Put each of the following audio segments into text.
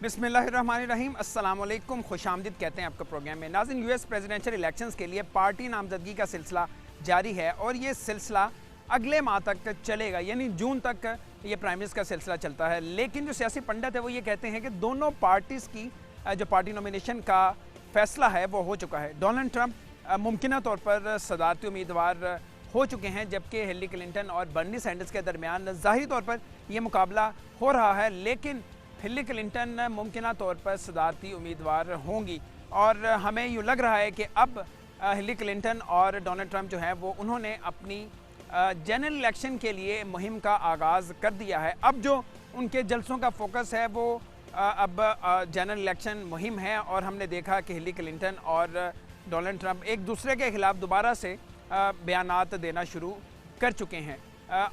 बिस्मिल्लाहिर्रहमानिर्रहीम, अस्सलाम वालेकुम, खुशामदीद कहते हैं आपका प्रोग्राम में। नाज़रीन, यूएस प्रेसिडेंशियल इलेक्शंस के लिए पार्टी नामजदगी का सिलसिला जारी है और ये सिलसिला अगले माह तक चलेगा, यानी जून तक ये प्राइमरीज का सिलसिला चलता है। लेकिन जो सियासी पंडित है वो ये कहते हैं कि दोनों पार्टीज़ की जो पार्टी नॉमिनेशन का फैसला है वो हो चुका है। डोनाल्ड ट्रंप मुमकिन तौर पर सदारती उम्मीदवार हो चुके हैं, जबकि हिलरी क्लिंटन और बर्नी सैंडर्स के दरमियान ज़ाहिरी तौर पर यह मुकाबला हो रहा है। लेकिन हिलरी क्लिंटन मुमकिन तौर पर सदारती उम्मीदवार होंगी और हमें यूँ लग रहा है कि अब हिलरी क्लिंटन और डोनाल्ड ट्रंप जो है वो उन्होंने अपनी जनरल इलेक्शन के लिए मुहिम का आगाज़ कर दिया है। अब जो उनके जलसों का फोकस है वो अब जनरल इलेक्शन मुहिम है और हमने देखा कि हिलरी क्लिंटन और डोनाल्ड ट्रंप एक दूसरे के ख़िलाफ़ दोबारा से बयानात देना शुरू कर चुके हैं।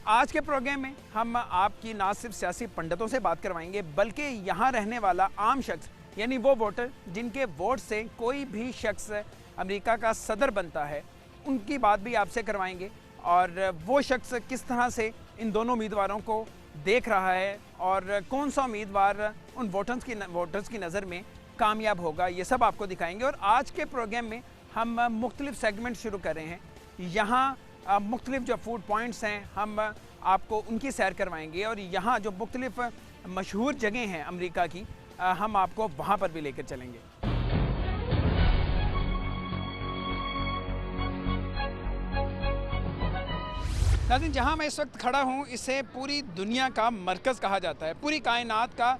आज के प्रोग्राम में हम आपकी ना सिर्फ सियासी पंडितों से बात करवाएंगे बल्कि यहाँ रहने वाला आम शख्स, यानी वो वोटर जिनके वोट से कोई भी शख्स अमेरिका का सदर बनता है, उनकी बात भी आपसे करवाएंगे और वो शख्स किस तरह से इन दोनों उम्मीदवारों को देख रहा है और कौन सा उम्मीदवार उन वोटर्स की नज़र में कामयाब होगा, ये सब आपको दिखाएंगे। और आज के प्रोग्राम में हम मुख्तलिफ सेगमेंट शुरू कर रहे हैं। यहाँ मुख्तलिफ जो फूड पॉइंट्स हैं हम आपको उनकी सैर करवाएंगे और यहाँ जो मुख्तलिफ मशहूर जगह हैं अमेरिका की, हम आपको वहाँ पर भी लेकर चलेंगे। नाज़रीन, जहाँ मैं इस वक्त खड़ा हूँ इसे पूरी दुनिया का मरकज़ कहा जाता है, पूरी कायनात का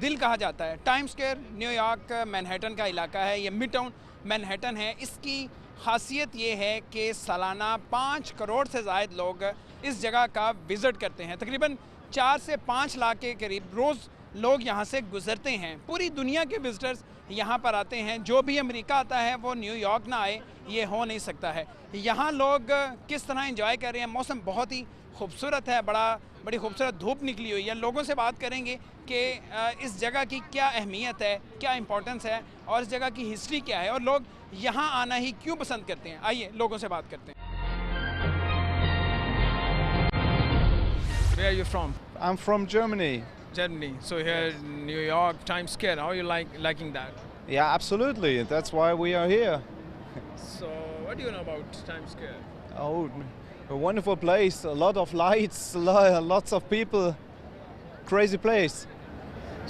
दिल कहा जाता है। टाइम स्क्वायर न्यूयॉर्क मैनहट्टन का इलाका है, ये मिड टाउन मैनहट्टन है। इसकी खासियत ये है कि सालाना 5 करोड़ से ज़ायद लोग इस जगह का विज़िट करते हैं। तकरीबन 4 से 5 लाख के करीब रोज़ लोग यहाँ से गुज़रते हैं। पूरी दुनिया के विज़िटर्स यहाँ पर आते हैं। जो भी अमेरिका आता है वो न्यूयॉर्क ना आए, ये हो नहीं सकता है। यहाँ लोग किस तरह एंजॉय कर रहे हैं, मौसम बहुत ही खूबसूरत है, बड़ी खूबसूरत धूप निकली हुई है। लोगों से बात करेंगे कि इस जगह की क्या अहमियत है, क्या इंपॉर्टेंस है और इस जगह की हिस्ट्री क्या है और लोग यहाँ आना ही क्यों पसंद करते हैं। आइए लोगों से बात करते हैं। Where are you from? I'm from Germany. Germany. So here in New York, Times Square. How are you liking that? Yeah, absolutely. That's why we are here. So what do you know about Times Square? Oh, a wonderful place. A lot of lights, lots of people. Crazy place.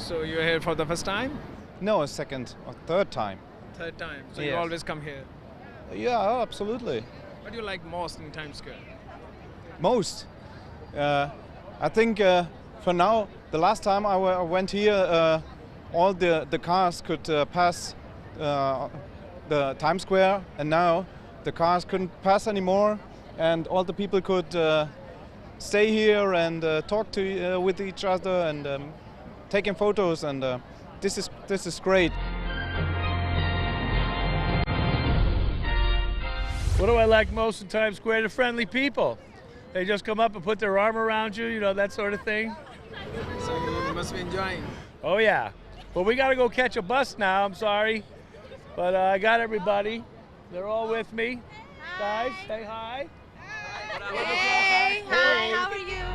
So you're here for the first time? No, a second or third time. Third time. So you Yes. always come here. Yeah, absolutely. What do you like most in Times Square? Most. I think for now, the last time I went here, all the cars could pass the Times Square, and now the cars couldn't pass anymore, and all the people could stay here and talk with each other and taking photos, and this is great. What do I like most in Times Square? The friendly people. They just come up and put their arm around you, that sort of thing. So you must be enjoying. Oh, yeah. Well, we got to go catch a bus now. I'm sorry. But I got everybody. They're all with me. Guys, say hi. Hey, hi, how are you?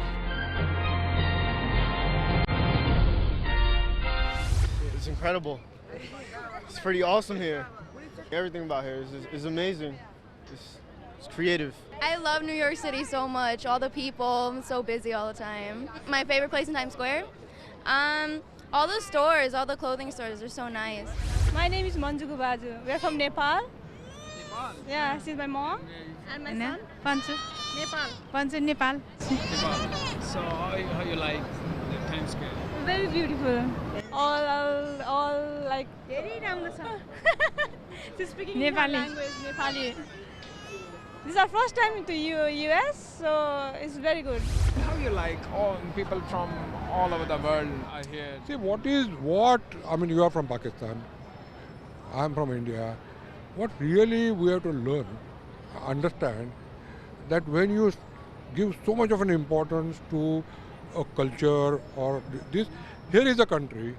It's incredible. It's pretty awesome here. Everything about here is amazing. It's creative. I love New York City so much. All the people, I'm so busy all the time. My favorite place in Times Square? All the stores, all the clothing stores are so nice. My name is Manju Gubaju. We're from Nepal. Nepal? Yeah, she's my mom. And my son? Panchu. Nepal. Panchu, Nepal. Nepal. So how you like the Times Square? Very beautiful. All like. Very She's speaking Nepali. language, Nepali. This is our first time to US, so it's very good. How you like all people from all over the world are here? See, I mean, you are from Pakistan, I'm from India. What really we have to learn, understand, that when you give so much of an importance to a culture or this, here is a country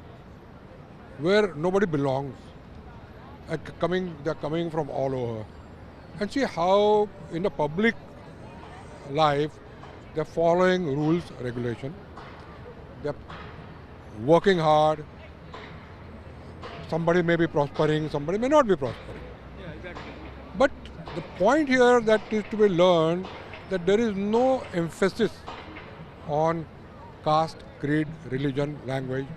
where nobody belongs. They're coming from all over. And see how in the public life they're following rules, regulation. They're working hard, somebody may be prospering, somebody may not be prospering. But the point here that is to be learned that there is no emphasis on caste, creed, religion, language.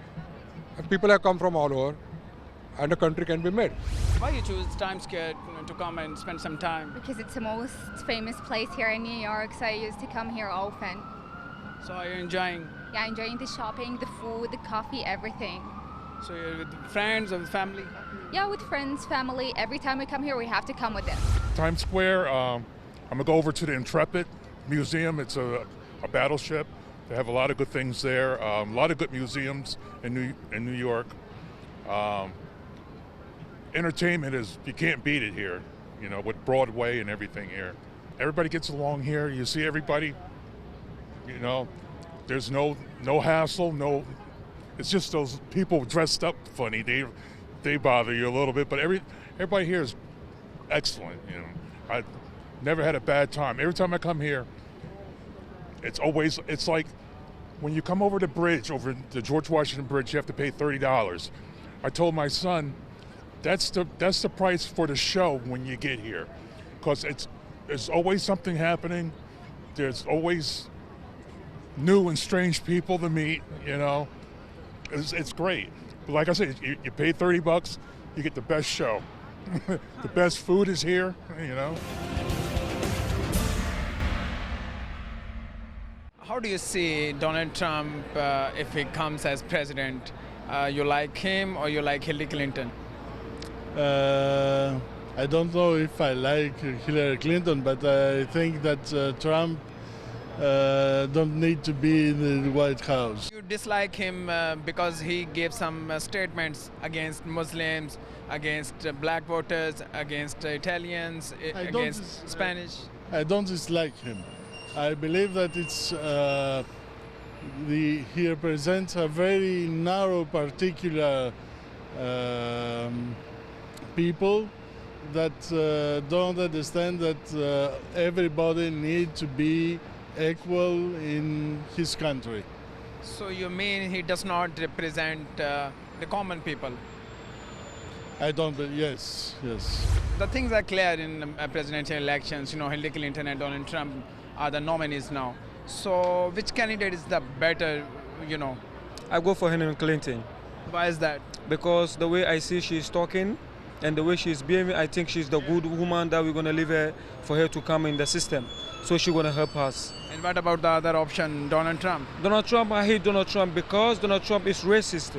And people have come from all over, and a country can be made. Why you choose Times Square to come and spend some time? Because it's the most famous place here in New York, so I used to come here often. So are you enjoying? Yeah, enjoying the shopping, the food, the coffee, everything. So you're with friends or with family? Yeah, with friends, family. Every time we come here, we have to come with them. Times Square, I'm gonna go over to the Intrepid Museum. It's a battleship. They have a lot of good things there. A lot of good museums in New York. Entertainment is, you can't beat it here, you know, with Broadway and everything here. Everybody gets along here. You see everybody, you know, there's no hassle, it's just those people dressed up funny. They bother you a little bit, but everybody here is excellent, you know. I never had a bad time. Every time I come here, it's like when you come over the bridge, over the George Washington Bridge, you have to pay $30. I told my son, that's the price for the show when you get here, because there's always something happening. There's always new and strange people to meet. You know, it's great. But like I said, you pay $30, you get the best show. The best food is here. You know. How do you see Donald Trump if he comes as president? You like him or you like Hillary Clinton? I don't know if I like Hillary Clinton, but I think that Trump don't need to be in the White House. You dislike him because he gave some statements against Muslims, against black voters, against Italians, against Spanish? I don't dislike him. I believe that he represents a very narrow, particular people that don't understand that everybody needs to be equal in his country. So you mean he does not represent the common people? I don't, yes. The things are clear in presidential elections. You know, Hillary Clinton and Donald Trump are the nominees now. So which candidate is the better, you know? I go for Hillary Clinton. Why is that? Because the way I see she's talking and the way she's behaving, I think she's the good woman that we're going to leave her for her to come in the system. So she's going to help us. And what about the other option, Donald Trump? Donald Trump, I hate Donald Trump because Donald Trump is racist.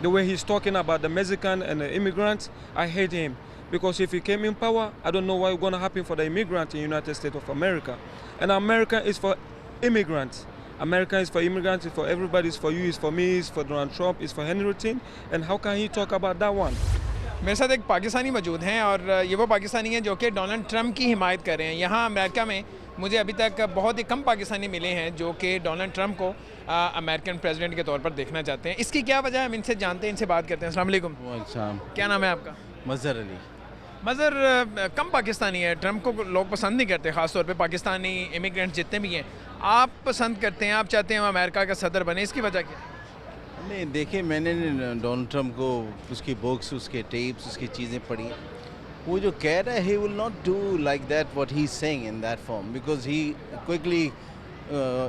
The way he's talking about the Mexican and the immigrants, I hate him. Because if he came in power, I don't know what's going to happen for the immigrant in the United States of America. And America is for immigrants. America is for immigrants, it's for everybody, it's for you, it's for me, it's for Donald Trump, it's for Henry Clinton. And how can he talk about that one? मेरे साथ एक पाकिस्तानी मौजूद हैं और ये वो पाकिस्तानी हैं जो कि डोनाल्ड ट्रंप की हिमायत कर रहे हैं। यहाँ अमेरिका में मुझे अभी तक बहुत ही कम पाकिस्तानी मिले हैं जो कि डोनाल्ड ट्रंप को अमेरिकन प्रेसिडेंट के तौर पर देखना चाहते हैं। इसकी क्या वजह है, हम इनसे जानते हैं, इनसे बात करते हैं। अस्सलाम वालेकुम। क्या नाम है आपका? मज़हर अली। मज़हर, कम पाकिस्तानी है, ट्रंप को लोग पसंद नहीं करते, ख़ासतौर पे पाकिस्तानी इमिग्रेंट्स जितने भी हैं। आप पसंद करते हैं, आप चाहते हैं वो अमेरिका का सदर बने, इसकी वजह क्या है? नहीं, देखिए, मैंने डोनाल्ड ट्रंप को उसकी बुक्स, उसके टेप्स, उसकी चीज़ें पढ़ी। वो जो कह रहा है, he will not do like that what he's saying in that form because he quickly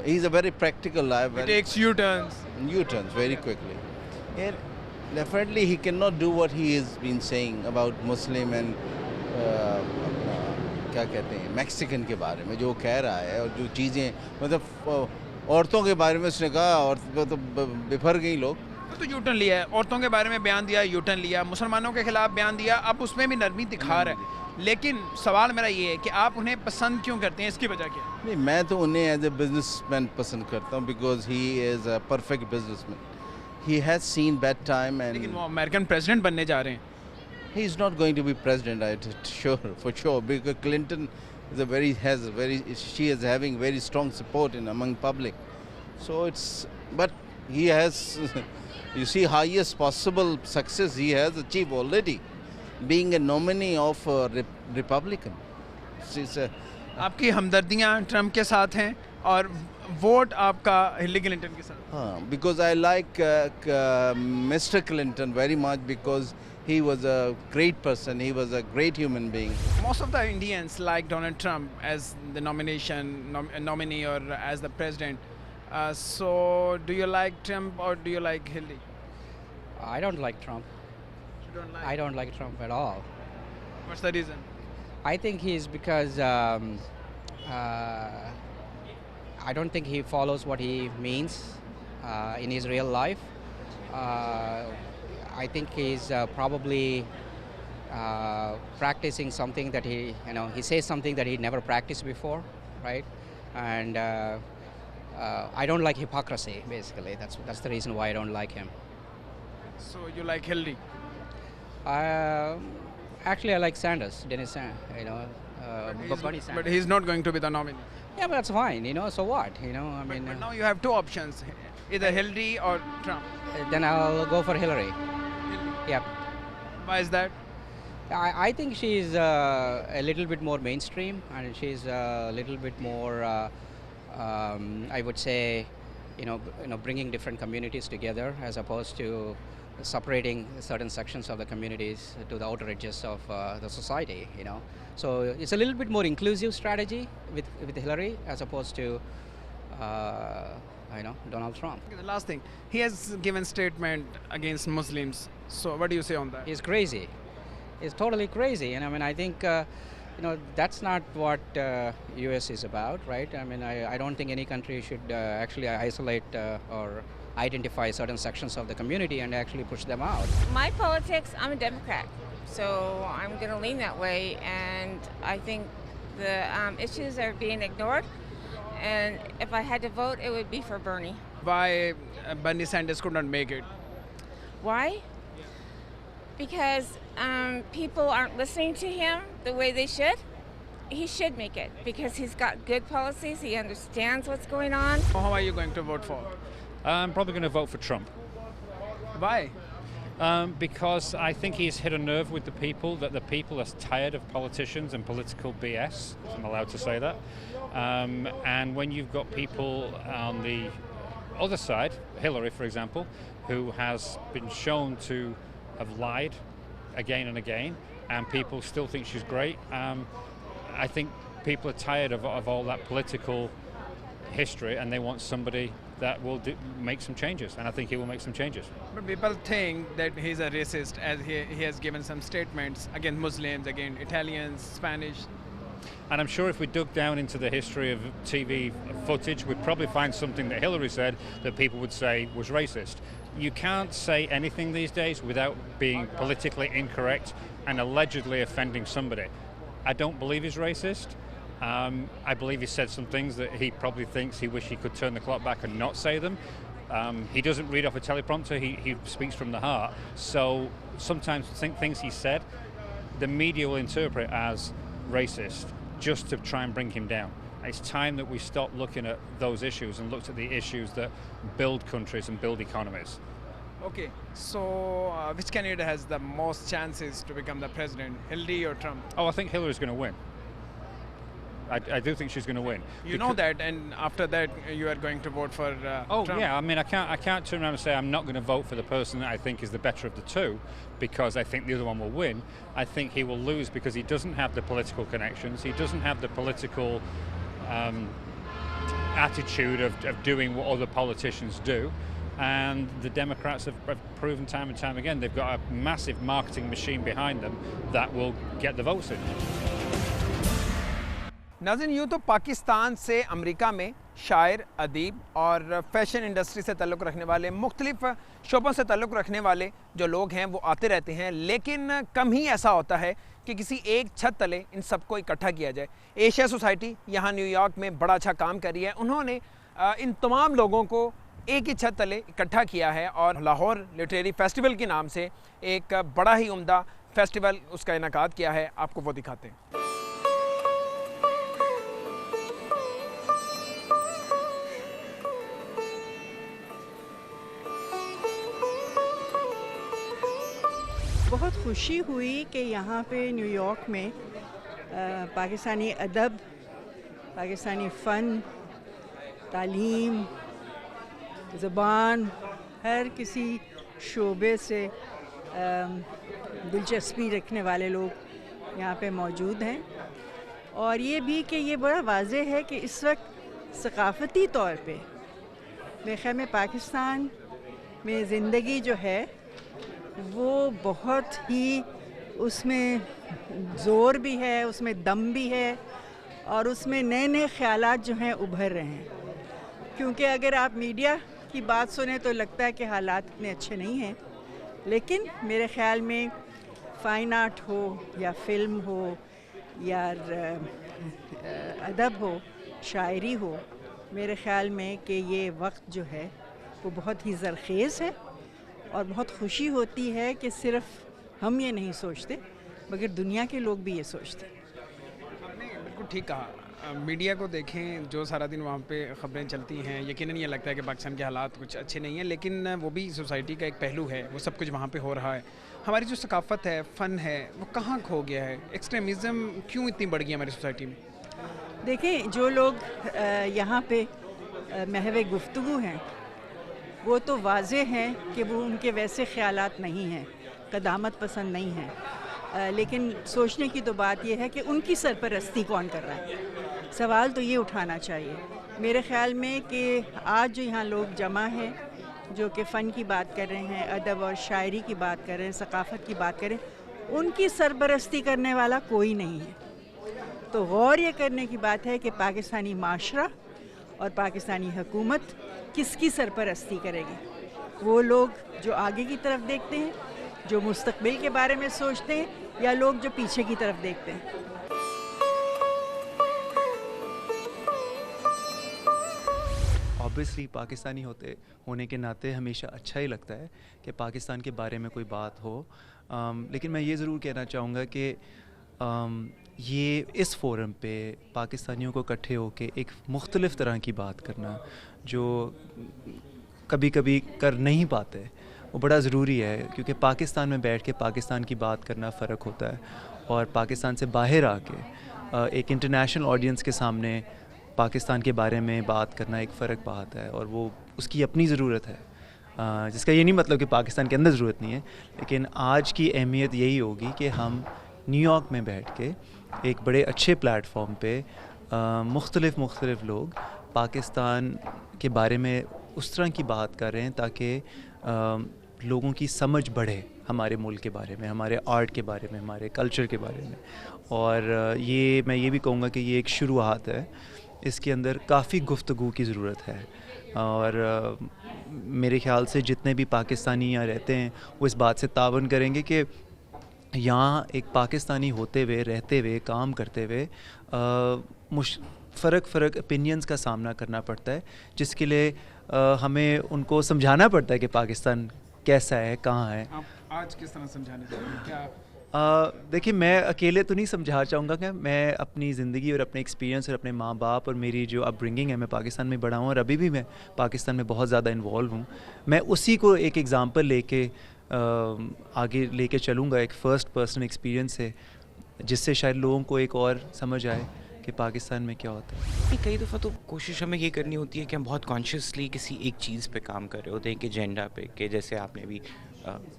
he's a very practical guy. He takes U-turns very quickly. And definitely he cannot do what he has been saying about Muslim and क्या कहते हैं Mexican के बारे में जो कह रहा है और जो चीज़ें मतलब औरतों के बारे में उसने कहा और तो बिफर गई लोग। तो यूटर्न लिया है, औरतों के बारे में बयान दिया, यूटर्न लिया, मुसलमानों के खिलाफ बयान दिया, अब उसमें भी नरमी दिखा रहा है। लेकिन सवाल मेरा ये है कि आप उन्हें पसंद क्यों करते हैं, इसकी वजह क्या है? नहीं, मैं तो उन्हें एज ए बिजनेसमैन पसंद करता हूँ because he is a perfect businessman. He has seen bad time and लेकिन वो अमेरिकन प्रेसिडेंट बनने जा रहे हैं। He is not going to be president, for sure because Clinton she is having very strong support in among public. So but he has, you see, highest possible success he has achieved already, being a nominee of a Republican. आपकी हमदर्दियाँ Trump के साथ हैं और vote आपका Hillary Clinton के साथ? Because I like Mr. Clinton very much because he was a great person. He was a great human being. Most of the Indians like Donald Trump as the nominee or as the president. So do you like Trump or do you like Hillary? I don't like Trump. You don't like? I don't like Trump at all. What's the reason? I think he's because I don't think he follows what he means in his real life. I think he's probably practicing something that he says something that he never practiced before, right? And I don't like hypocrisy, basically. That's the reason why I don't like him. So you like Hillary? Actually, I like Sanders, Dennis Sanders, Bernie Sanders. But he's not going to be the nominee. Yeah, but that's fine, so what, I mean... But now you have two options, either Hillary or Trump. Then I'll go for Hillary. Yeah. Why is that? I think she's a little bit more mainstream, and she's a little bit more, I would say, bringing different communities together as opposed to separating certain sections of the communities to the outer edges of the society, So it's a little bit more inclusive strategy with Hillary as opposed to, Donald Trump. Okay, the last thing, he has given statement against Muslims. So what do you say on that? He's crazy. He's totally crazy. And I mean, I think, that's not what U.S. is about, right? I mean, I don't think any country should actually isolate or identify certain sections of the community and actually push them out. My politics, I'm a Democrat, so I'm going to lean that way, and I think the issues are being ignored, and if I had to vote, it would be for Bernie. Why Bernie Sanders could not make it? Why? Because people aren't listening to him the way they should. He should make it because he's got good policies, he understands what's going on. How are you going to vote for? I'm probably going to vote for Trump. Why? Because I think he's hit a nerve with the people, that the people are tired of politicians and political BS, if I'm allowed to say that. And when you've got people on the other side, Hillary, for example, who has been shown to have lied again and again, and people still think she's great, I think people are tired of all that political history, and they want somebody that will make some changes, and I think he will make some changes. But people think that he's a racist, as he has given some statements against Muslims, against Italians, Spanish. And I'm sure if we dug down into the history of TV footage, we'd probably find something that Hillary said that people would say was racist. You can't say anything these days without being politically incorrect and allegedly offending somebody. I don't believe he's racist. I believe he said some things that he probably thinks he wish he could turn the clock back and not say them. He doesn't read off a teleprompter, he speaks from the heart. So sometimes things he said, the media will interpret as racist just to try and bring him down. It's time that we stop looking at those issues and looked at the issues that build countries and build economies. Okay, so which candidate has the most chances to become the president, Hillary or Trump? Oh, I think Hillary's going to win. I do think she's going to win. You know that, and after that you are going to vote for Trump. Yeah, I mean, I can't turn around and say I'm not going to vote for the person that I think is the better of the two because I think the other one will win. I think he will lose because he doesn't have the political connections, he doesn't have the political attitude of doing what other politicians do. And the Democrats have proven time and time again they've got a massive marketing machine behind them that will get the votes in. नाज़रीन, यूँ तो पाकिस्तान से America में शायर, अदीब और fashion industry से ताल्लुक़ रखने वाले, मुख्तलिफ़ शोबों से ताल्लुक़ रखने वाले जो लोग हैं वो आते रहते हैं, लेकिन कम ही ऐसा होता है कि किसी एक छत तले इन सबको इकट्ठा किया जाए। एशिया सोसाइटी यहाँ न्यूयॉर्क में बड़ा अच्छा काम कर रही है। उन्होंने इन तमाम लोगों को एक ही छत तले इकट्ठा किया है और लाहौर लिटरेरी फेस्टिवल के नाम से एक बड़ा ही उम्दा फेस्टिवल उसका इनेकाद किया है। आपको वो दिखाते हैं। बहुत खुशी हुई कि यहाँ पे न्यूयॉर्क में पाकिस्तानी अदब, पाकिस्तानी फ़न तालीम, ज़बान, हर किसी शोबे से दिलचस्पी रखने वाले लोग यहाँ पे मौजूद हैं। और ये भी कि ये बड़ा वाज़ेह है कि इस वक्त सकाफ़ती तौर पे मेरे ख़्याल में पाकिस्तान में ज़िंदगी जो है वो बहुत ही, उसमें ज़ोर भी है, उसमें दम भी है और उसमें नए नए ख़यालात जो हैं उभर रहे हैं। क्योंकि अगर आप मीडिया की बात सुने तो लगता है कि हालात इतने अच्छे नहीं हैं, लेकिन मेरे ख़्याल में फ़ाइन आर्ट हो या फ़िल्म हो या अदब हो, शायरी हो, मेरे ख़्याल में कि ये वक्त जो है वो बहुत ही ज़रख़ेज़ है और बहुत खुशी होती है कि सिर्फ़ हम ये नहीं सोचते मगर दुनिया के लोग भी ये सोचते हैं। आपने बिल्कुल ठीक कहा। मीडिया को देखें, जो सारा दिन वहाँ पे ख़बरें चलती हैं, यकीनन ये लगता है कि पाकिस्तान के हालात कुछ अच्छे नहीं हैं, लेकिन वो भी सोसाइटी का एक पहलू है, वो सब कुछ वहाँ पे हो रहा है। हमारी जो सकाफ़त है, फ़न है, वो कहाँ खो गया है? एक्सट्रीमिज़म क्यों इतनी बढ़ गई हमारी सोसाइटी में? देखें, जो लोग यहाँ पे महवे गुफ्तगू हैं वो तो वाज़े हैं कि वो उनके वैसे ख़यालात नहीं हैं, क़दामत पसंद नहीं हैं, लेकिन सोचने की तो बात ये है कि उनकी सरपरस्ती कौन कर रहा है। सवाल तो ये उठाना चाहिए मेरे ख़्याल में कि आज जो यहाँ लोग जमा हैं, जो कि फ़न की बात कर रहे हैं, अदब और शायरी की बात कर रहे हैं, सकाफ़त की बात कर रहे हैं, उनकी सरपरस्ती करने वाला कोई नहीं है। तो गौर ये करने की बात है कि पाकिस्तानी माशरा और पाकिस्तानी हुकूमत किसकी सरपरस्ती करेगी। वो लोग जो आगे की तरफ देखते हैं, जो मुस्तकबिल के बारे में सोचते हैं, या लोग जो पीछे की तरफ देखते हैं। ऑब्वियसली पाकिस्तानी होने के नाते हमेशा अच्छा ही लगता है कि पाकिस्तान के बारे में कोई बात हो, लेकिन मैं ये ज़रूर कहना चाहूँगा कि ये इस फोरम पे पाकिस्तानियों को इकट्ठे होकर एक मुख्तलिफ़ तरह की बात करना जो कभी कभी कर नहीं पाते, वो बड़ा ज़रूरी है, क्योंकि पाकिस्तान में बैठ के पाकिस्तान की बात करना फ़र्क होता है और पाकिस्तान से बाहर आके एक इंटरनेशनल ऑडियंस के सामने पाकिस्तान के बारे में बात करना एक फ़र्क बात है और वो उसकी अपनी ज़रूरत है, जिसका ये नहीं मतलब कि पाकिस्तान के अंदर ज़रूरत नहीं है। लेकिन आज की अहमियत यही होगी कि हम न्यूयॉर्क में बैठ के एक बड़े अच्छे प्लेटफॉर्म पे मुख्तलिफ़ लोग पाकिस्तान के बारे में उस तरह की बात कर रहे हैं ताकि लोगों की समझ बढ़े हमारे मुल्क के बारे में, हमारे आर्ट के बारे में, हमारे कल्चर के बारे में। और ये मैं ये भी कहूँगा कि ये एक शुरुआत है, इसके अंदर काफ़ी गुफ्तगू की ज़रूरत है और मेरे ख्याल से जितने भी पाकिस्तानी यहाँ रहते हैं वो इस बात से तावन करेंगे कि यहाँ एक पाकिस्तानी होते हुए, रहते हुए, काम करते हुए फ़र्क ओपिनियंस का सामना करना पड़ता है, जिसके लिए हमें उनको समझाना पड़ता है कि पाकिस्तान कैसा है, कहाँ है। आप आज किस तरह समझाने चाहिए क्या? देखिए, मैं अकेले तो नहीं समझा चाहूँगा कि मैं अपनी ज़िंदगी और अपने एक्सपीरियंस और अपने माँ बाप और मेरी जो अपब्रिंगिंग है, मैं पाकिस्तान में बड़ा हूँ और अभी भी मैं पाकिस्तान में बहुत ज़्यादा इन्वॉल्व हूँ। मैं उसी को एक एग्ज़ाम्पल लेके आगे लेके चलूँगा, एक फ़र्स्ट पर्सन एक्सपीरियंस से, जिससे शायद लोगों को एक और समझ आए कि पाकिस्तान में क्या होता है। कई दफ़ा तो कोशिश हमें ये करनी होती है कि हम बहुत कॉन्शियसली किसी एक चीज़ पे काम कर रहे होते हैं, एक एजेंडा पे, कि जैसे आपने भी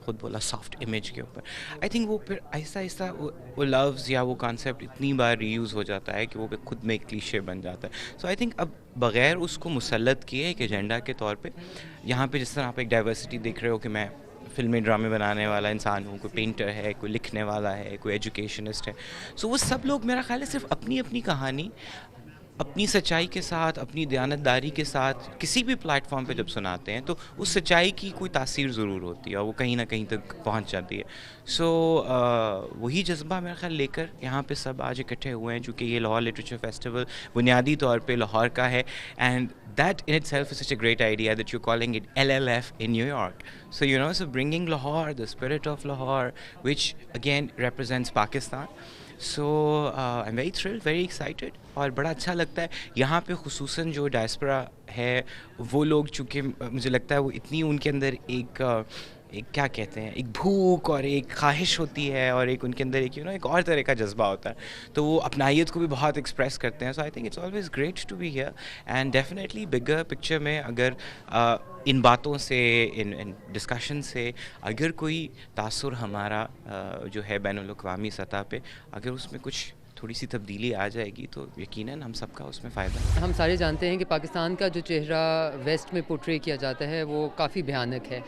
खुद बोला सॉफ्ट इमेज के ऊपर। आई थिंक वो फिर आहिस्ता आहिस्ता वो लफ्ज़ या वो कॉन्सेप्ट इतनी बार रीयूज़ हो जाता है कि वो खुद में एक क्लीशे बन जाता है। सो आई थिंक अब बग़ैर उसको मुसल्लत किए एक एजेंडा के तौर पे यहाँ पे जिस तरह आप एक डाइवर्सिटी देख रहे हो कि मैं फिल्मी ड्रामे बनाने वाला इंसान हूँ, कोई पेंटर है, कोई लिखने वाला है, कोई एजुकेशनिस्ट है, सो वो सब लोग मेरा ख़्याल है सिर्फ अपनी अपनी कहानी अपनी सच्चाई के साथ, अपनी दयानतदारी के साथ किसी भी प्लेटफॉर्म पे जब सुनाते हैं तो उस सच्चाई की कोई तासीर ज़रूर होती है और वो कहीं ना कहीं तक पहुंच जाती है। सो वही जज्बा मेरा ख्याल लेकर यहाँ पे सब आज इकट्ठे हुए हैं, चूँकि ये लाहौर लिटरेचर फेस्टिवल बुनियादी तौर पे लाहौर का है, and that in itself is such a great idea that you're calling it LLF in New York. So so bringing Lahore, the spirit of Lahore, which again represents Pakistan. So I'm very thrilled, very excited, और बड़ा अच्छा लगता है यहाँ पे खुसूसन जो diaspora है वो लोग, चूँकि मुझे लगता है वो इतनी उनके अंदर एक एक क्या कहते हैं, एक भूख और एक ख्वाहिश होती है और एक उनके अंदर एक एक और तरह का जज्बा होता है, तो वो अपनाइयत को भी बहुत एक्सप्रेस करते हैं. So I think it's always great to be here and definitely bigger picture में अगर इन बातों से, इन डिस्कशन से अगर कोई तासुर हमारा जो है बैनुल-अक़वामी सतह पे, अगर उसमें कुछ थोड़ी सी तब्दीली आ जाएगी तो यकीनन हम सबका उसमें फ़ायदा. हम सारे जानते हैं कि पाकिस्तान का जो चेहरा वेस्ट में पोर्ट्रे किया जाता है वो काफ़ी भयानक है,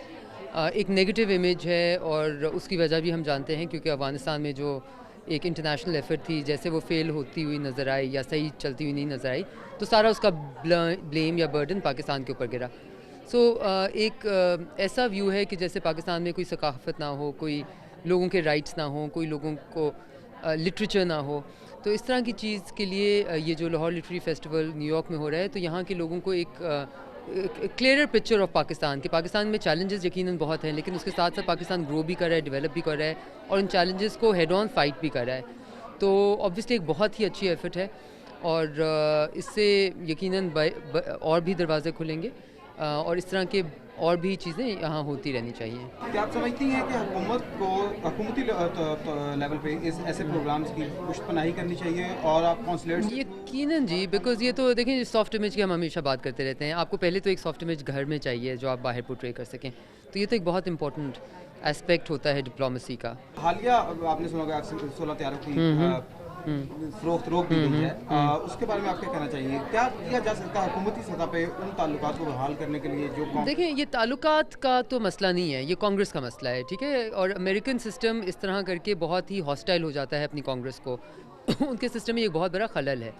एक नेगेटिव इमेज है और उसकी वजह भी हम जानते हैं क्योंकि अफ़गानिस्तान में जो एक इंटरनेशनल एफर्ट थी, जैसे वो फेल होती हुई नज़र आई या सही चलती हुई नहीं नज़र आई, तो सारा उसका ब्लेम या बर्डन पाकिस्तान के ऊपर गिरा. एक ऐसा व्यू है कि जैसे पाकिस्तान में कोई सकाफत ना हो, कोई लोगों के राइट्स ना हो, कोई लोगों को लिटरेचर ना हो. तो इस तरह की चीज़ के लिए ये जो लाहौर लिटरेरी फेस्टिवल न्यूयॉर्क में हो रहा है, तो यहाँ के लोगों को एक क्लियरर पिक्चर ऑफ पाकिस्तान के, पाकिस्तान में चैलेंजेस यकीनन बहुत हैं, लेकिन उसके साथ साथ पाकिस्तान ग्रो भी कर रहा है, डेवलप भी कर रहा है और उन चैलेंजेस को हेड ऑन फाइट भी कर रहा है. तो ऑब्वियसली एक बहुत ही अच्छी एफर्ट है और इससे यकीनन और भी दरवाजे खुलेंगे और इस तरह के और भी चीज़ें यहाँ होती रहनी चाहिए. क्या आप समझती हैं कि हुकूमत को हुकूमती लेवल पे ऐसे प्रोग्राम्स की पुष्टपनाही करनी चाहिए और आप कॉन्सुलेट्स? यकीनन जी, बिकॉज ये तो देखें, सॉफ्ट इमेज की हम हमेशा बात करते रहते हैं. आपको पहले तो एक सॉफ्ट इमेज घर में चाहिए जो आप बाहर पोर्ट्रे कर सकें, तो ये तो एक बहुत इंपॉर्टेंट एस्पेक्ट होता है डिप्लोमेसी का. हालिया आपने सुना होगा 16 तैयारों की फरोख्त रोक दी गई है, उसके बारे में आप क्या कहना चाहिए? क्या किया जा सकता है हुकूमती सतह पे उन ताल्लुकात को बहाल करने के लिए जो? देखिए, ये ताल्लुकात का तो मसला नहीं है, ये कांग्रेस का मसला है, ठीक है. और अमेरिकन सिस्टम इस तरह करके बहुत ही हॉस्टाइल हो जाता है अपनी कांग्रेस को. उनके सिस्टम में एक बहुत बड़ा खलल है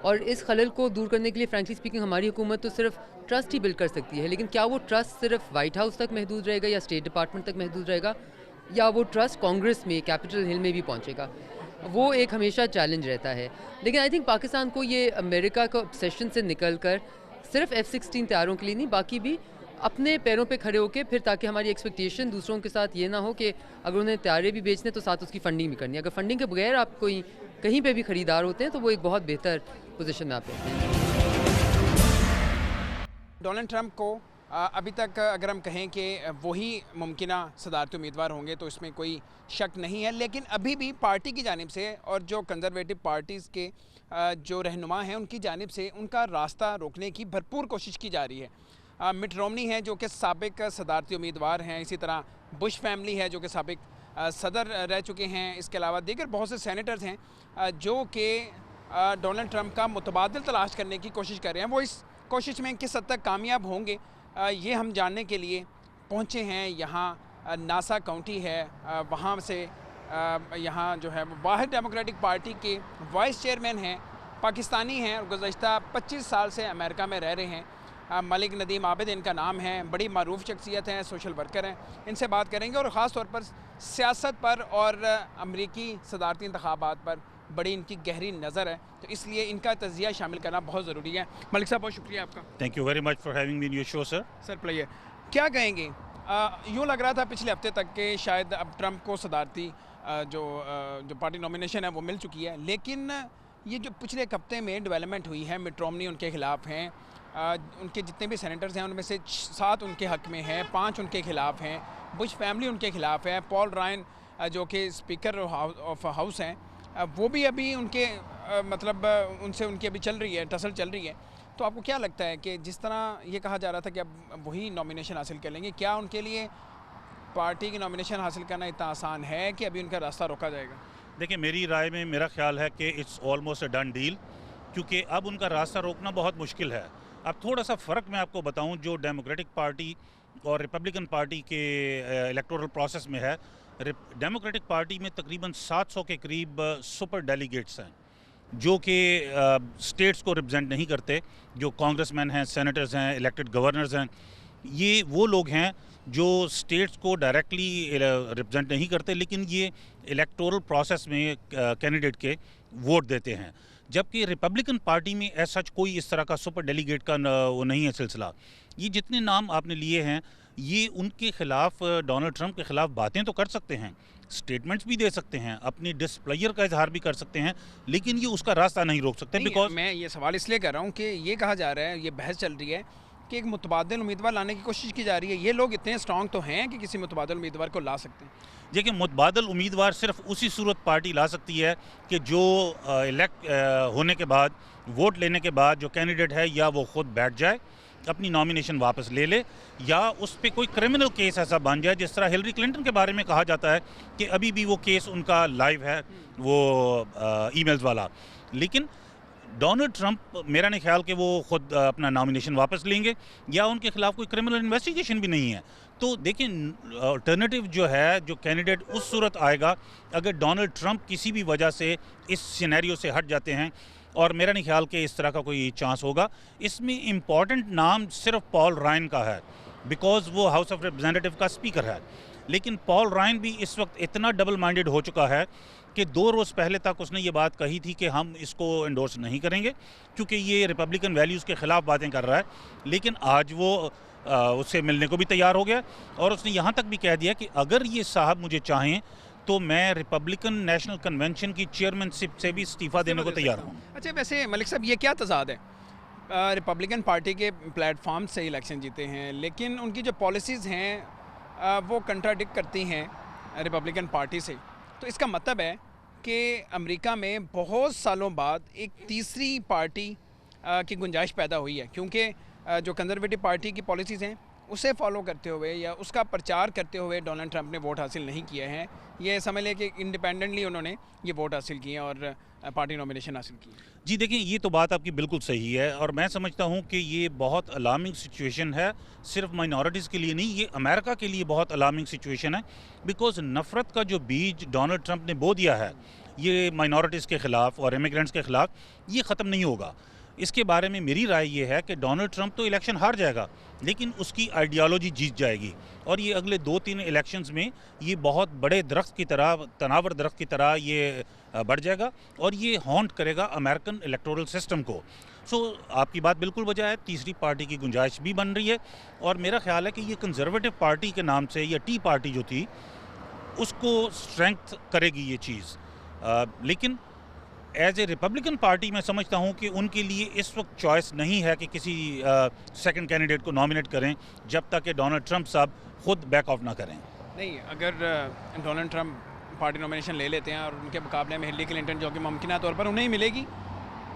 और इस खलल को दूर करने के लिए फ्रैंकली स्पीकिंग हमारी हुकूमत तो सिर्फ ट्रस्ट ही बिल्ड कर सकती है. लेकिन क्या वो ट्रस्ट सिर्फ वाइट हाउस तक महदूद रहेगा या स्टेट डिपार्टमेंट तक महदूद रहेगा, या वो ट्रस्ट कांग्रेस में, कैपिटल हिल में भी पहुँचेगा? वो एक हमेशा चैलेंज रहता है. लेकिन आई थिंक पाकिस्तान को ये अमेरिका का ऑब्सेशन से निकल कर सिर्फ F-16 तैयारों के लिए नहीं, बाकी भी अपने पैरों पे खड़े होके, फिर ताकि हमारी एक्सपेक्टेशन दूसरों के साथ ये ना हो कि अगर उन्हें तैयारे भी बेचने तो साथ उसकी फ़ंडिंग भी करनी है. अगर फ़ंडिंग के बगैर आप कोई कहीं पे भी ख़रीदार होते हैं तो वो एक बहुत बेहतर पोजीशन में आप रहते हैं. डोनाल्ड ट्रंप को अभी तक अगर हम कहें कि वही मुमकिना सदारती उम्मीदवार होंगे तो इसमें कोई शक नहीं है, लेकिन अभी भी पार्टी की जानिब से और जो कंजर्वेटिव पार्टीज़ के जो रहनुमा हैं उनकी जानिब से उनका रास्ता रोकने की भरपूर कोशिश की जा रही है. मिट रोमनी है जो कि साबिक सदारती उम्मीदवार हैं, इसी तरह बुश फैमिली है जो कि साबिक सदर रह चुके हैं, इसके अलावा दीगर बहुत से सेनेटर्स हैं जो कि डोनाल्ड ट्रंप का मुतबादिल तलाश करने की कोशिश कर रहे हैं. वो इस कोशिश में किस हद तक कामयाब होंगे ये हम जानने के लिए पहुँचे हैं. यहाँ नासा काउंटी है, वहाँ से यहाँ जो है वाहिद डेमोक्रेटिक पार्टी के वाइस चेयरमैन हैं, पाकिस्तानी हैं और गुज़श्ता 25 साल से अमेरिका में रह रहे हैं. मलिक नदीम आबिद इनका नाम है, बड़ी मारूफ शख्सियत हैं, सोशल वर्कर हैं. इनसे बात करेंगे और ख़ास तौर पर सियासत पर और अमरीकी सदारती इंतखाबात पर बड़ी इनकी गहरी नज़र है, तो इसलिए इनका तज़किया शामिल करना बहुत ज़रूरी है. मलिक साहब, बहुत शुक्रिया आपका. Thank you very much for having me in your show sir. Sir player क्या कहेंगे? यूँ लग रहा था पिछले हफ्ते तक कि शायद अब ट्रंप को सदारती जो पार्टी नॉमिनेशन है वो मिल चुकी है, लेकिन ये जो पिछले एक हफ्ते में डेवलपमेंट हुई है, मिट रोमनी उनके ख़िलाफ़ हैं, उनके जितने भी सेनेटर्स हैं उनमें से 7 उनके हक़ में हैं, 5 उनके ख़िलाफ़ हैं, बुश फैमिली उनके ख़िलाफ़ है, पॉल रायन जो कि स्पीकर ऑफ हाउस हैं वो भी अभी उनके मतलब उनसे उनकी अभी चल रही है, टसल चल रही है. तो आपको क्या लगता है कि जिस तरह ये कहा जा रहा था कि अब वही नॉमिनेशन हासिल कर लेंगे, क्या उनके लिए पार्टी की नॉमिनेशन हासिल करना इतना आसान है कि अभी उनका रास्ता रोका जाएगा? देखिए, मेरी राय में मेरा ख्याल है कि it's almost a done deal, क्योंकि अब उनका रास्ता रोकना बहुत मुश्किल है. अब थोड़ा सा फ़र्क मैं आपको बताऊं, जो डेमोक्रेटिक पार्टी और रिपब्लिकन पार्टी के इलेक्टोरल प्रोसेस में है, डेमोक्रेटिक पार्टी में तकरीबन 700 के करीब सुपर डेलीगेट्स हैं जो कि स्टेट्स को रिप्रेजेंट नहीं करते, जो कांग्रेसमैन हैं, सेनेटर्स हैं, इलेक्टेड गवर्नर्स हैं. ये वो लोग हैं जो स्टेट्स को डायरेक्टली रिप्रेजेंट नहीं करते, लेकिन ये इलेक्टोरल प्रोसेस में कैंडिडेट के वोट देते हैं. जबकि रिपब्लिकन पार्टी में ऐसा कोई इस तरह का सुपर डेलीगेट का वो नहीं है सिलसिला. ये जितने नाम आपने लिए हैं, ये उनके ख़िलाफ़, डोनाल्ड ट्रंप के ख़िलाफ़ बातें तो कर सकते हैं, स्टेटमेंट्स भी दे सकते हैं, अपनी डिसप्लेयर का इजहार भी कर सकते हैं, लेकिन ये उसका रास्ता नहीं रोक सकते. बिकॉज मैं ये सवाल इसलिए कर रहा हूँ कि ये कहा जा रहा है, ये बहस चल रही है कि एक मुतबादिल उम्मीदवार लाने की कोशिश की जा रही है। ये लोग इतने स्ट्रॉन्ग तो हैं कि किसी मुतबादिल उम्मीदवार को ला सकते हैं। देखिए, मुतबादल उम्मीदवार सिर्फ उसी सूरत पार्टी ला सकती है कि जो इलेक्ट होने के बाद, वोट लेने के बाद जो कैंडिडेट है या वो खुद बैठ जाए, अपनी नॉमिनेशन वापस ले ले, या उस पर कोई क्रिमिनल केस ऐसा बन जाए जिस तरह हिलरी क्लिंटन के बारे में कहा जाता है कि अभी भी वो केस उनका लाइव है, वो ईमेल्स वाला। लेकिन डोनाल्ड ट्रंप, मेरा नहीं ख्याल कि वो खुद अपना नॉमिनेशन वापस लेंगे या उनके खिलाफ कोई क्रिमिनल इन्वेस्टिगेशन भी नहीं है। तो देखिए, अल्टरनेटिव जो है, जो कैंडिडेट उस सूरत आएगा अगर डोनाल्ड ट्रंप किसी भी वजह से इस सिनेरियो से हट जाते हैं, और मेरा नहीं ख्याल कि इस तरह का कोई चांस होगा। इसमें इम्पॉर्टेंट नाम सिर्फ पॉल रायन का है, बिकॉज वो हाउस ऑफ रिप्रेजेंटेटिव का स्पीकर है। लेकिन पॉल रायन भी इस वक्त इतना डबल माइंडेड हो चुका है कि 2 रोज़ पहले तक उसने ये बात कही थी कि हम इसको इंडोर्स नहीं करेंगे क्योंकि ये रिपब्लिकन वैल्यूज़ के ख़िलाफ़ बातें कर रहा है। लेकिन आज वो उससे मिलने को भी तैयार हो गया, और उसने यहाँ तक भी कह दिया कि अगर ये साहब मुझे चाहें तो मैं रिपब्लिकन नेशनल कन्वेंशन की चेयरमैनशिप से भी इस्तीफ़ा देने को तैयार हूँ। अच्छा, वैसे मलिक साहब, ये क्या तजाद है? रिपब्लिकन पार्टी के प्लेटफॉर्म से इलेक्शन जीते हैं, लेकिन उनकी जो पॉलिसीज़ हैं वो कंट्राडिक्ट करती हैं रिपब्लिकन पार्टी से। तो इसका मतलब है कि अमेरिका में बहुत सालों बाद एक तीसरी पार्टी की गुंजाइश पैदा हुई है, क्योंकि जो कंजर्वेटिव पार्टी की पॉलिसीज़ हैं उसे फॉलो करते हुए या उसका प्रचार करते हुए डोनाल्ड ट्रंप ने वोट हासिल नहीं किए हैं। ये समझ लें कि इंडिपेंडेंटली उन्होंने ये वोट हासिल किए और पार्टी नॉमिनेशन हासिल की। जी देखिए, ये तो बात आपकी बिल्कुल सही है, और मैं समझता हूँ कि ये बहुत अलार्मिंग सिचुएशन है, सिर्फ माइनॉरिटीज़ के लिए नहीं, ये अमेरिका के लिए बहुत अलार्मिंग सिचुएशन है। बिकॉज नफ़रत का जो बीज डोनाल्ड ट्रंप ने बो दिया है ये माइनॉरिटीज़ के ख़िलाफ़ और इमिग्रेंट्स के ख़िलाफ़, ये ख़त्म नहीं होगा। इसके बारे में मेरी राय ये है कि डोनाल्ड ट्रंप तो इलेक्शन हार जाएगा, लेकिन उसकी आइडियालॉजी जीत जाएगी, और ये अगले 2-3 इलेक्शंस में ये बहुत बड़े दरख्त की तरह, तनावर दरख्त की तरह ये बढ़ जाएगा, और ये हॉन्ट करेगा अमेरिकन इलेक्टोरल सिस्टम को। सो आपकी बात बिल्कुल वजह है, तीसरी पार्टी की गुंजाइश भी बन रही है, और मेरा ख्याल है कि ये कंजर्वेटिव पार्टी के नाम से, या टी पार्टी जो थी, उसको स्ट्रेंथ करेगी ये चीज़। लेकिन एज ए रिपब्लिकन पार्टी मैं समझता हूँ कि उनके लिए इस वक्त चॉइस नहीं है कि किसी सेकंड कैंडिडेट को नॉमिनेट करें जब तक कि डोनाल्ड ट्रंप साहब खुद बैक ऑफ ना करें। नहीं, अगर डोनाल्ड ट्रंप पार्टी नॉमिनेशन ले लेते हैं और उनके मुकाबले में हिलरी क्लिंटन, जो कि मुमकिन तौर पर उन्हें ही मिलेगी,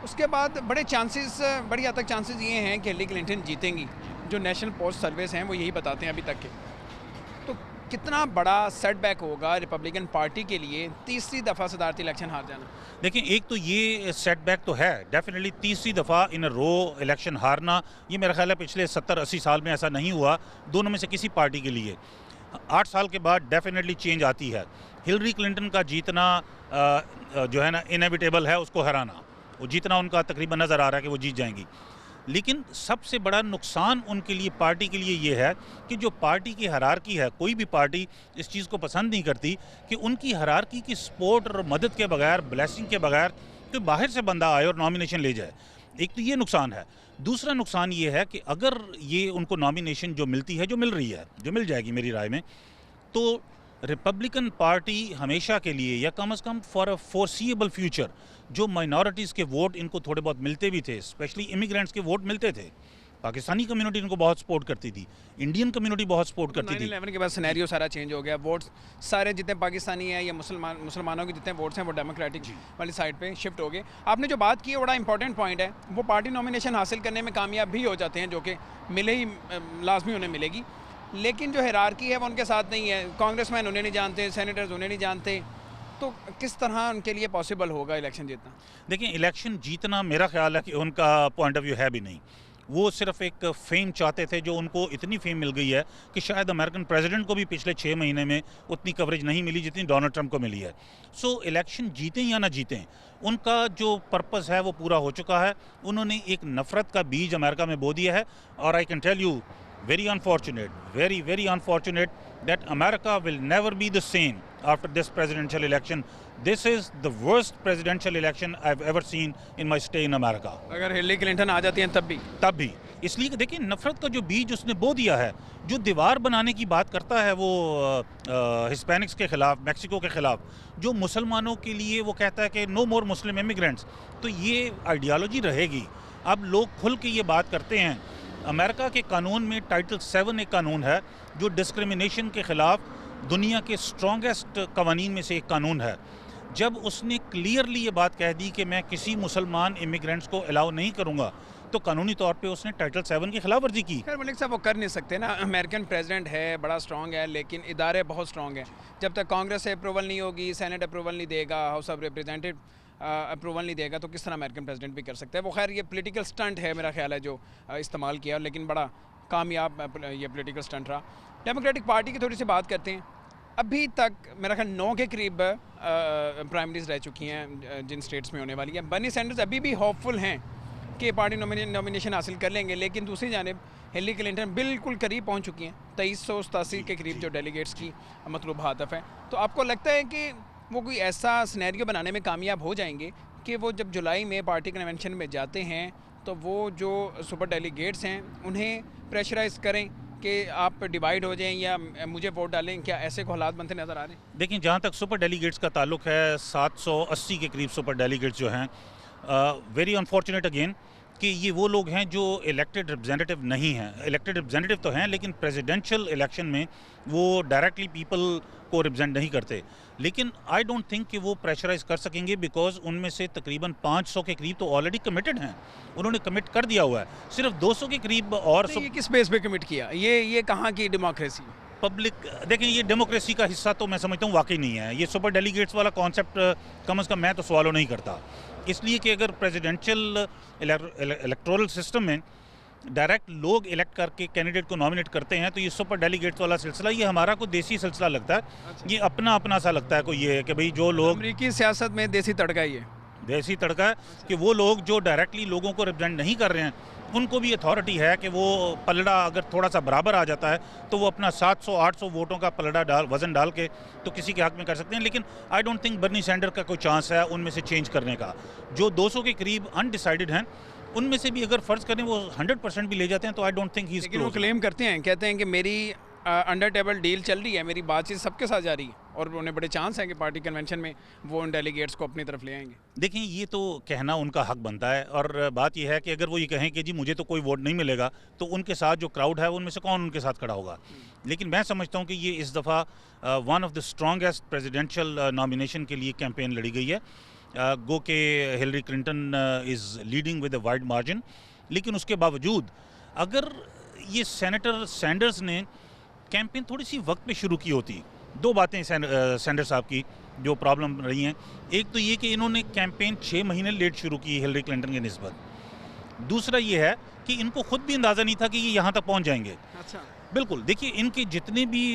उसके बाद बड़ी हद तक चांसेस ये हैं कि हिलरी क्लिंटन जीतेंगी। जो नेशनल पोस्ट सर्विस हैं वो यही बताते हैं अभी तक के। तो कितना बड़ा सेटबैक होगा रिपब्लिकन पार्टी के लिए तीसरी दफ़ा सदारती इलेक्शन हार जाना? देखिए, एक तो ये सेटबैक तो है डेफिनेटली, तीसरी दफ़ा इन रो इलेक्शन हारना, ये मेरा ख्याल है पिछले 70-80 साल में ऐसा नहीं हुआ दोनों में से किसी पार्टी के लिए। 8 साल के बाद डेफिनेटली चेंज आती है। हिलरी क्लिंटन का जीतना जो है ना, इनएविटेबल है उसको हराना, वो जीतना उनका तकरीबन नज़र आ रहा है कि वो जीत जाएंगी। लेकिन सबसे बड़ा नुकसान उनके लिए, पार्टी के लिए ये है कि जो पार्टी की हायरार्की है, कोई भी पार्टी इस चीज़ को पसंद नहीं करती कि उनकी हायरार्की की सपोर्ट और मदद के बगैर, ब्लेसिंग के बगैर कोई बाहर से बंदा आए और नॉमिनेशन ले जाए। एक तो ये नुकसान है। दूसरा नुकसान ये है कि अगर ये उनको नॉमिनेशन जो मिलती है, जो मिल रही है, जो मिल जाएगी मेरी राय में, तो रिपब्लिकन पार्टी हमेशा के लिए, या कम से come for a foreseeable future, जो माइनॉरिटीज़ के वोट इनको थोड़े बहुत मिलते भी थे, स्पेशली इमिग्रेंट्स के वोट मिलते थे, पाकिस्तानी कम्युनिटी इनको बहुत सपोर्ट करती थी, इंडियन कम्युनिटी बहुत सपोर्ट करती थी। 9/11 के बाद सिनेरियो सारा चेंज हो गया। वोट्स सारे जितने पाकिस्तानी हैं या मुसलमानों के जितने वोट्स हैं वो डेमोक्रेटिक वाली साइड पे शिफ्ट हो गए। आपने जो बात की है बड़ा इंपॉर्टेंट पॉइंट है। वो पार्टी नॉमिनेशन हासिल करने में कामयाब भी हो जाते हैं, जो कि मिले ही लाजमी उन्हें मिलेगी, लेकिन जो हायरार्की है वो उनके साथ नहीं है। कांग्रेसमैन उन्हें नहीं जानते, सेनेटर्स उन्हें नहीं जानते, तो किस तरह उनके लिए पॉसिबल होगा इलेक्शन जीतना? देखिए, इलेक्शन जीतना मेरा ख्याल है कि उनका पॉइंट ऑफ व्यू है भी नहीं। वो सिर्फ एक फेम चाहते थे, जो उनको इतनी फेम मिल गई है कि शायद अमेरिकन प्रेसिडेंट को भी पिछले 6 महीने में उतनी कवरेज नहीं मिली जितनी डोनाल्ड ट्रंप को मिली है। सो इलेक्शन जीतें या ना जीतें, उनका जो पर्पस है वो पूरा हो चुका है। उन्होंने एक नफ़रत का बीज अमेरिका में बो दिया है, और I can tell you, very unfortunate, very unfortunate that America will never be the same after this presidential election. This is the worst presidential election I've ever seen in my stay in America. अगर Hillary Clinton आ जाती हैं तब भी इसलिए कि देखिए, नफ़रत का जो बीज उसने बो दिया है, जो दीवार बनाने की बात करता है वो हिस्पैनिक्स के ख़िलाफ़, मैक्सिको के ख़िलाफ़, जो मुसलमानों के लिए वो कहता है कि नो मोर मुस्लिम इमिग्रेंट्स, तो ये आइडियालॉजी रहेगी। अब लोग खुल के ये बात करते हैं अमेरिका के कानून में टाइटल 7 एक कानून है जो डिस्क्रिमिनेशन के ख़िलाफ़ दुनिया के स्ट्रॉन्गेस्ट कवानीन में से एक कानून है। जब उसने क्लियरली ये बात कह दी कि मैं किसी मुसलमान इमिग्रेंट्स को अलाउ नहीं करूँगा, तो कानूनी तौर पे उसने टाइटल 7 की खिलाफ वर्जी की। खैर मलिक साहब वो कर नहीं सकते ना, अमेरिकन प्रेसिडेंट है, बड़ा स्ट्रॉन्ग है, लेकिन इदारे बहुत स्ट्रॉन्ग हैं। जब तक कांग्रेस से अप्रूवल नहीं होगी, सेनेट अप्रूवल नहीं देगा, हाउस ऑफ रिप्रेजेंटेटिव अप्रूवल नहीं देगा, तो किस तरह अमेरिकन प्रेसिडेंट भी कर सकता है। वो खैर ये पॉलिटिकल स्टंट है मेरा ख्याल है जो इस्तेमाल किया, लेकिन बड़ा कामयाब ये पॉलिटिकल स्टंट रहा। डेमोक्रेटिक पार्टी की थोड़ी सी बात करते हैं। अभी तक मेरा ख्याल 9 के करीब प्राइमरीज रह चुकी हैं जिन स्टेट्स में होने वाली है। बर्नी सैंडर्स अभी भी होपफुल हैं कि पार्टी नॉमिनेशन हासिल कर लेंगे, लेकिन दूसरी जानिब हिलरी क्लिंटन बिल्कुल करीब पहुंच चुकी हैं। 2387 के करीब जो डेलीगेट्स की मतलूब हदफ है। तो आपको लगता है कि वो कोई ऐसा सिनेरियो बनाने में कामयाब हो जाएंगे कि वो जब जुलाई में पार्टी कन्वेंशन में जाते हैं तो वो जो सुपर डेलीगेट्स हैं उन्हें प्रेशराइज करें कि आप डिवाइड हो जाएं या मुझे वोट डालें? क्या ऐसे को हालात बनते नज़र आ रहे हैं? देखिए, जहाँ तक सुपर डेलीगेट्स का ताल्लुक है, 780 के करीब सुपर डेलीगेट्स जो हैं, वेरी अनफॉर्चुनेट अगेन कि ये वो लोग हैं जो इलेक्टेड रिप्रेजेंटेटिव नहीं हैं। इलेक्टेड रिप्रेजेंटेटिव तो हैं, लेकिन प्रेसिडेंशियल इलेक्शन में वो डायरेक्टली पीपल को रिप्रेजेंट नहीं करते। लेकिन आई डोंट थिंक कि वो प्रेशराइज कर सकेंगे, बिकॉज उनमें से तकरीबन 500 के करीब तो ऑलरेडी कमिटेड हैं, उन्होंने कमिट कर दिया हुआ है। सिर्फ 200 के करीब और ये किस बेस पे कमिट किया? ये कहाँ की डेमोक्रेसी? पब्लिक देखें, ये डेमोक्रेसी का हिस्सा तो मैं समझता हूँ वाकई नहीं है। ये सुपर डेलीगेट्स वाला कॉन्सेप्ट कम अज़ कम मैं तो सवालों नहीं करता, इसलिए कि अगर प्रेसिडेंशियल इलेक्टोरल सिस्टम में डायरेक्ट लोग इलेक्ट करके कैंडिडेट को नॉमिनेट करते हैं, तो ये सुपर डेलीगेट्स वाला सिलसिला ये हमारा कोई देसी सिलसिला लगता है। ये अपना अपना सा लगता है कोई ये कि भाई जो लोग अमेरिकी सियासत में देसी तड़का ही है, देसी तड़का है कि वो लोग जो डायरेक्टली लोगों को रिप्रेजेंट नहीं कर रहे हैं उनको भी अथॉरिटी है कि वो पलड़ा अगर थोड़ा सा बराबर आ जाता है तो वो अपना 700-800 वोटों का पलड़ा वज़न डाल के तो किसी के हक में कर सकते हैं। लेकिन I don't think Bernie Sander का कोई चांस है उनमें से चेंज करने का। जो 200 के करीब अनडिसाइडेड हैं उनमें से भी अगर फ़र्ज़ करें वो 100% भी ले जाते हैं तो आई डोंट थिंक ही इज़। लेकिन वो क्लेम करते हैं, कहते हैं कि मेरी अंडर टेबल डील चल रही है, मेरी बातचीत सबके साथ जारी है और उन्हें बड़े चांस हैं कि पार्टी कन्वेंशन में वो उन डेलीगेट्स को अपनी तरफ ले आएंगे। देखें, ये तो कहना उनका हक बनता है और बात यह है कि अगर वो ये कहें कि जी मुझे तो कोई वोट नहीं मिलेगा, तो उनके साथ जो क्राउड है उनमें से कौन उनके साथ खड़ा होगा। लेकिन मैं समझता हूँ कि ये इस दफ़ा one of the strongest presidential nomination के लिए कैंपेन लड़ी गई है। गो के Hillary Clinton is leading with a wide margin, लेकिन उसके बावजूद अगर ये सेनेटर सैंडर्स ने कैंपेन थोड़ी सी वक्त पे शुरू की होती, दो बातें सैंडर्स साहब की जो प्रॉब्लम रही हैं। एक तो ये कि इन्होंने कैंपेन 6 महीने लेट शुरू की हिलरी क्लिंटन के निस्बत। दूसरा ये है कि इनको खुद भी अंदाज़ा नहीं था कि ये यहाँ तक पहुँच जाएंगे। अच्छा, बिल्कुल। देखिए, इनके जितने भी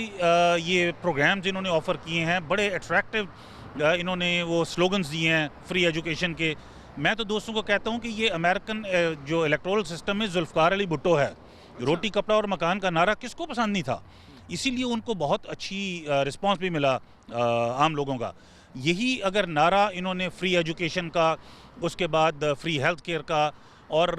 ये प्रोग्राम्स इन्होंने ऑफ़र किए हैं बड़े अट्रैक्टिव, इन्होंने वो स्लोगन्स दिए हैं फ्री एजुकेशन के। मैं तो दोस्तों को कहता हूँ कि ये अमेरिकन जो इलेक्टोरल सिस्टम में जुल्फ़कार अली भुट्टो है, रोटी कपड़ा और मकान का नारा किसको पसंद नहीं था, इसीलिए उनको बहुत अच्छी रिस्पांस भी मिला आम लोगों का। यही अगर नारा इन्होंने फ्री एजुकेशन का, उसके बाद फ्री हेल्थ केयर का और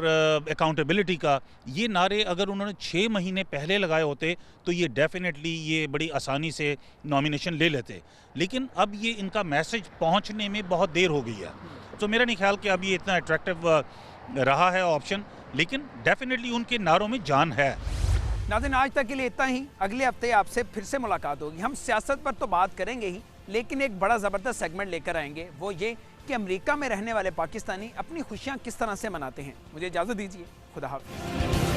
अकाउंटेबिलिटी का, ये नारे अगर उन्होंने 6 महीने पहले लगाए होते तो ये डेफिनेटली ये बड़ी आसानी से नॉमिनेशन ले लेते। लेकिन अब ये इनका मैसेज पहुंचने में बहुत देर हो गई है, तो मेरा नहीं ख्याल कि अब ये इतना अट्रैक्टिव रहा है ऑप्शन, लेकिन डेफिनेटली उनके नारों में जान है। नाज़रीन, आज तक के लिए इतना ही। अगले हफ्ते आपसे फिर से मुलाकात होगी। हम सियासत पर तो बात करेंगे ही, लेकिन एक बड़ा ज़बरदस्त सेगमेंट लेकर आएंगे, वो ये कि अमेरिका में रहने वाले पाकिस्तानी अपनी खुशियाँ किस तरह से मनाते हैं। मुझे इजाज़त दीजिए, खुदा हाफ़िज़।